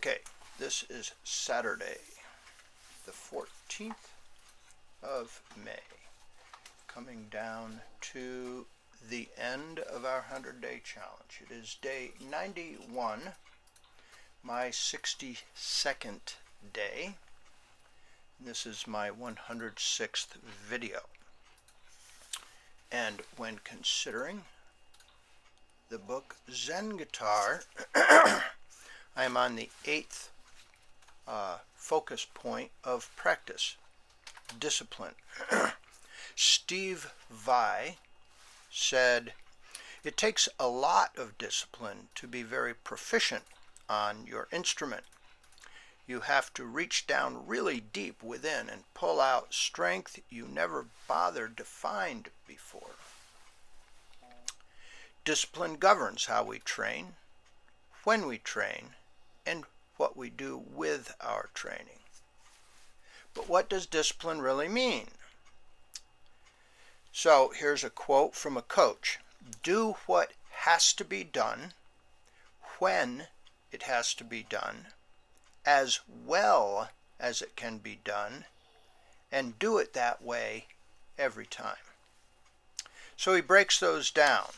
Okay, this is Saturday, the 14th of May, coming down to the end of our 100-day challenge. It is day 91, my 62nd day. This is my 106th video. And when considering the book Zen Guitar, I am on the 8th focus point of practice, discipline. Steve Vai said, "It takes a lot of discipline to be very proficient on your instrument. You have to reach down really deep within and pull out strength you never bothered to find before. Discipline governs how we train, when we train, and what we do with our training." But what does discipline really mean? So here's a quote from a coach. "Do what has to be done, when it has to be done, as well as it can be done, and do it that way every time." So he breaks those down.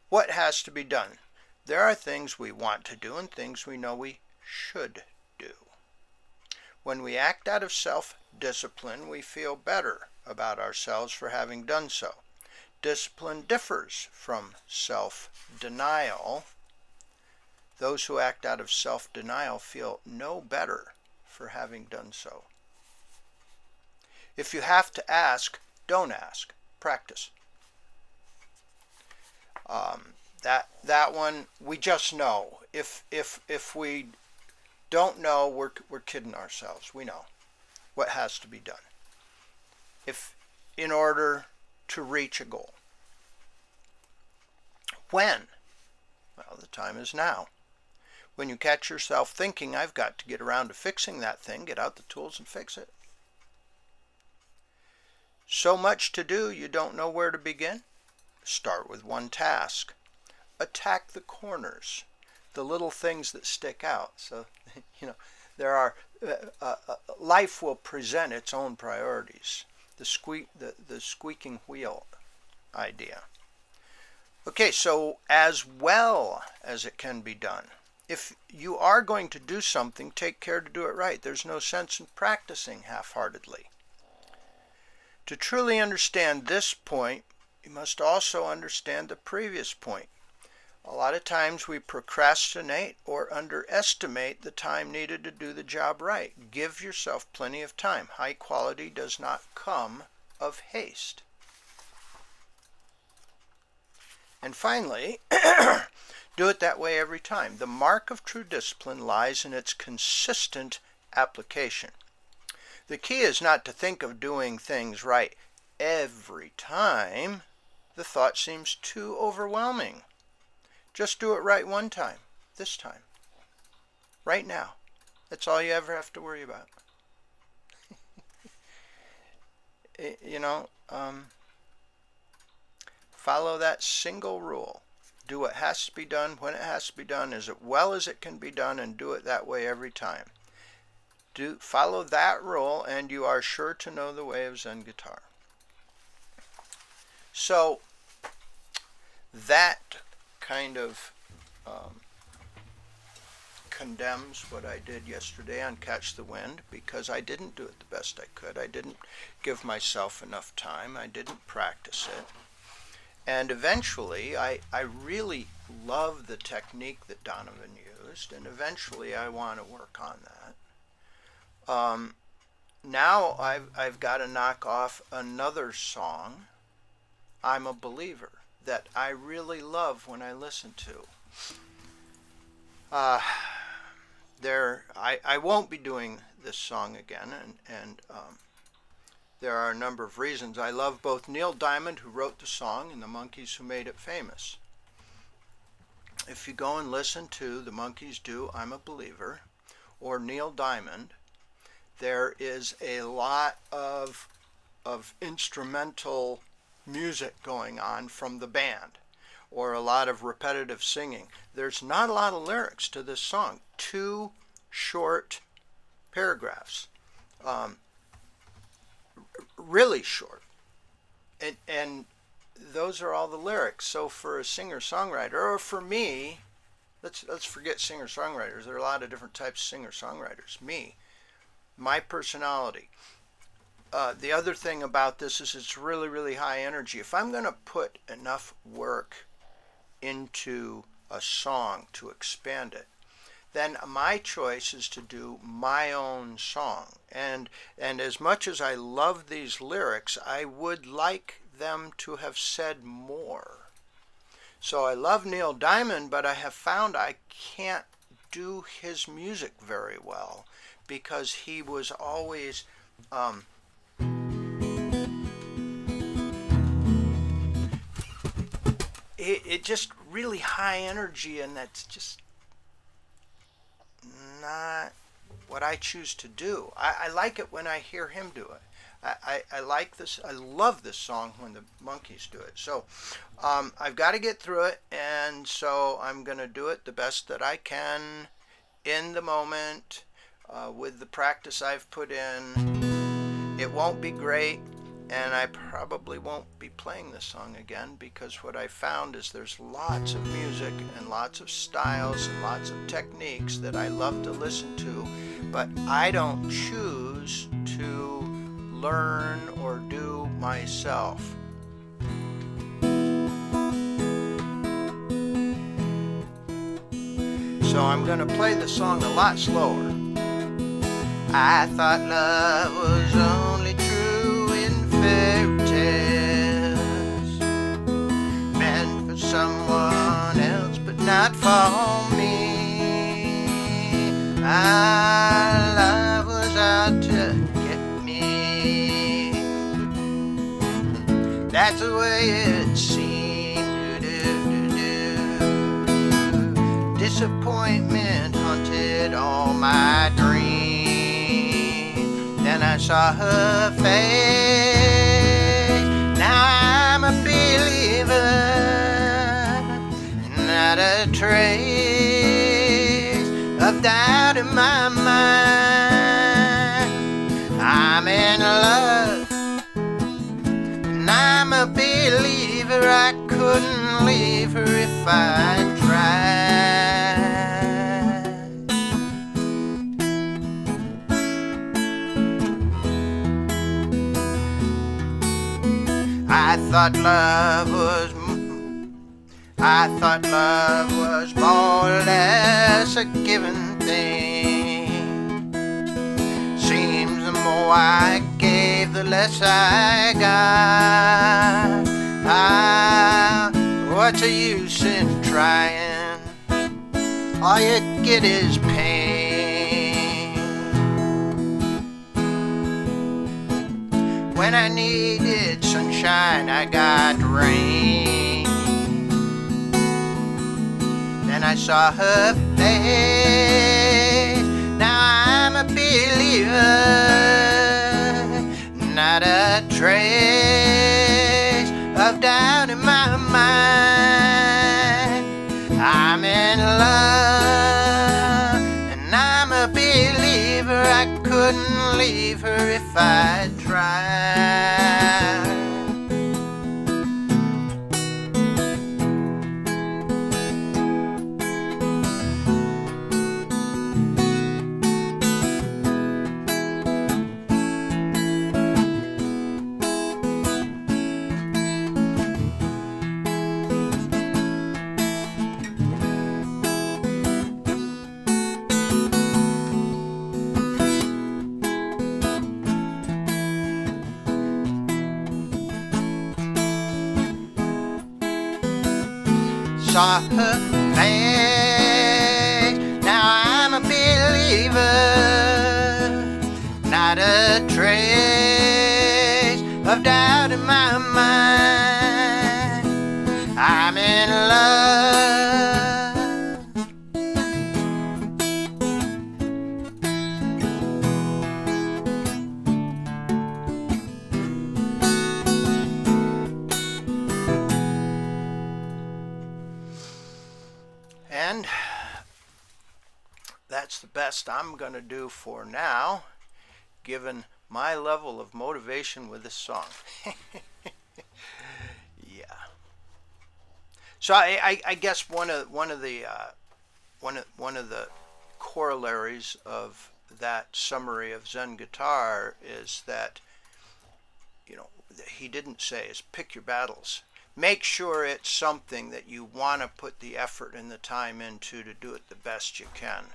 What has to be done? There are things we want to do and things we know we should do. When we act out of self-discipline, we feel better about ourselves for having done so. Discipline differs from self-denial. Those who act out of self-denial feel no better for having done so. If you have to ask, don't ask. Practice. That one, we just know. If we don't know, we're kidding ourselves. We know what has to be done in order to reach a goal. When? Well, the time is now. When you catch yourself thinking, "I've got to get around to fixing that thing," get out the tools and fix it. So much to do, you don't know where to begin? Start with one task. Attack the corners, the little things that stick out. So, there are, life will present its own priorities. The squeaking wheel idea. Okay, so as well as it can be done. If you are going to do something, take care to do it right. There's no sense in practicing half-heartedly. To truly understand this point, you must also understand the previous point. A lot of times we procrastinate or underestimate the time needed to do the job right. Give yourself plenty of time. High quality does not come of haste. And finally, do it that way every time. The mark of true discipline lies in its consistent application. The key is not to think of doing things right every time. The thought seems too overwhelming. Just do it right one time, this time, right now. That's all you ever have to worry about. Follow that single rule. Do what has to be done when it has to be done as well as it can be done, and do it that way every time. Follow that rule and you are sure to know the way of Zen guitar. So that kind of condemns what I did yesterday on Catch the Wind, because I didn't do it the best I could. I didn't give myself enough time. I didn't practice it. And eventually, I really love the technique that Donovan used, and eventually I want to work on that. Now I've got to knock off another song, "I'm a Believer," that I really love when I listen to. I won't be doing this song again, and there are a number of reasons. I love both Neil Diamond, who wrote the song, and the Monkees, who made it famous. If you go and listen to the Monkees do "I'm a Believer" or Neil Diamond, there is a lot of instrumental music going on from the band. or a lot of repetitive singing. There's not a lot of lyrics to this song. 2 short paragraphs, really short, and those are all the lyrics. So for a singer-songwriter, or for me, let's forget singer-songwriters. There are a lot of different types of singer-songwriters. My personality. The other thing about this is it's really, really high energy. If I'm going to put enough work into a song to expand it, then my choice is to do my own song. And as much as I love these lyrics, I would like them to have said more. So I love Neil Diamond, but I have found I can't do his music very well because he was always it just really high energy, and that's just not what I choose to do. I like it when I hear him do it. I like this. I love this song when the Monkees do it. So I've got to get through it, and so I'm going to do it the best that I can in the moment with the practice I've put in. It won't be great, and I probably won't be playing this song again, because what I found is there's lots of music and lots of styles and lots of techniques that I love to listen to, but I don't choose to learn or do myself. So I'm going to play the song a lot slower. I thought love was only true in fairy tales, meant for someone else but not for me. My love was out to get me. That's the way it seemed. Disappointment haunted all my dreams. Then I saw her face. Now I'm a believer, not a trace of doubt in my mind. I'm in love, and I'm a believer. I couldn't leave her if I tried. I thought love was more or less a given thing. Seems the more I gave, the less I got. What's the use in trying? All you get is pain. When I needed sunshine, I got rain. Then I saw her face. Now I'm a believer, not a trace of doubt in my mind. I'm in love, and I'm a believer. I couldn't leave her if I tried. Saw her face. Now I'm a believer, not a trace of doubt in my mind. I'm in love. that's the best I'm going to do for now, given my level of motivation with this song. Yeah. So I guess one of the corollaries of that summary of Zen guitar is that, you know, he didn't say is pick your battles. Make sure it's something that you want to put the effort and the time into to do it the best you can.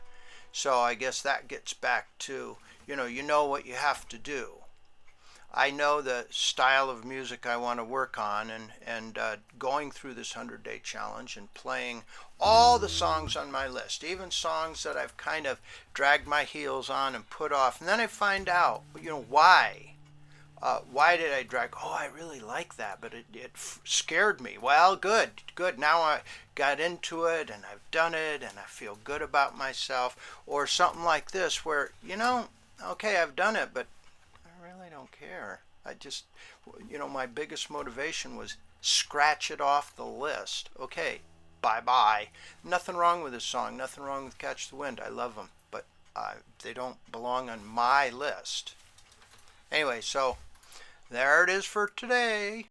So I guess that gets back to, you know what you have to do. I know the style of music I want to work on, and going through this 100-day challenge and playing all the songs on my list, even songs that I've kind of dragged my heels on and put off. And then I find out, why. Why did I drag? Oh, I really like that, but it scared me. Well, good, good. Now I got into it and I've done it and I feel good about myself. Or something like this where, okay, I've done it, but I really don't care. I just, my biggest motivation was scratch it off the list. Okay, bye bye. Nothing wrong with this song. Nothing wrong with Catch the Wind. I love them, but they don't belong on my list. Anyway, so there it is for today.